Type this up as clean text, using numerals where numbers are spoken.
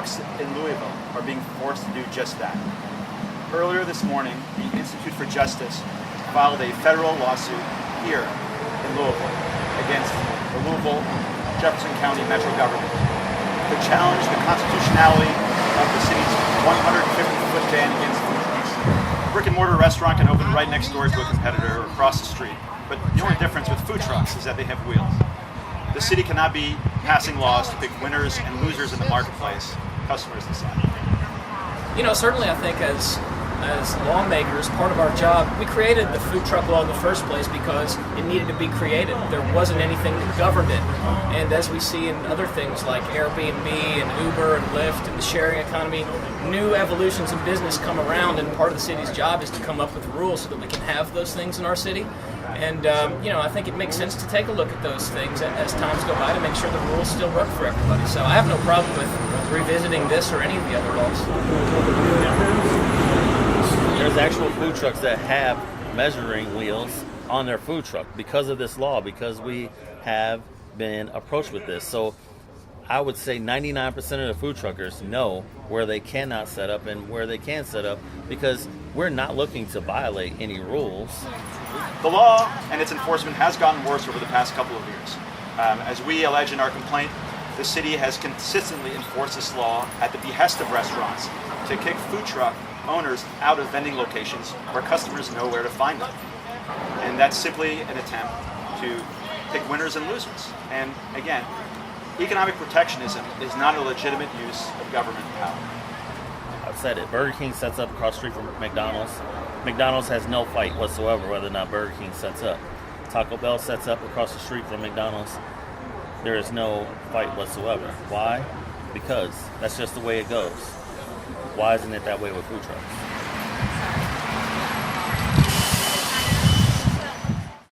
trucks in Louisville are being forced to do just that. Earlier this morning, the Institute for Justice filed a federal lawsuit here in Louisville against the Louisville Jefferson County Metro government to challenge the constitutionality of the city's 150-foot ban against food trucks. A brick and mortar restaurant can open right next door to a competitor or across the street, but the only difference with food trucks is that they have wheels. The city cannot be passing laws to pick winners and losers in the marketplace. Customers decide. Certainly I think as lawmakers, part of our job, we created the food truck law in the first place because it needed to be created. There wasn't anything that governed it. And as we see in other things like Airbnb and Uber and Lyft and the sharing economy, new evolutions in business come around, and part of the city's job is to come up with rules so that we can have those things in our city. And, I think it makes sense to take a look at those things as times go by to make sure the rules still work for everybody. So I have no problem with revisiting this or any of the other laws. There's actual food trucks that have measuring wheels on their food truck because of this law, because we have been approached with this. So I would say 99% of the food truckers know where they cannot set up and where they can set up, because we're not looking to violate any rules. The law and its enforcement has gotten worse over the past couple of years. As we allege in our complaint, the city has consistently enforced this law at the behest of restaurants to kick food truck owners out of vending locations where customers know where to find them. And that's simply an attempt to pick winners and losers. And again, economic protectionism is not a legitimate use of government power. I've said it. Burger King sets up across the street from McDonald's. McDonald's has no fight whatsoever whether or not Burger King sets up. Taco Bell sets up across the street from McDonald's. There is no fight whatsoever. Why? Because that's just the way it goes. Why isn't it that way with food trucks?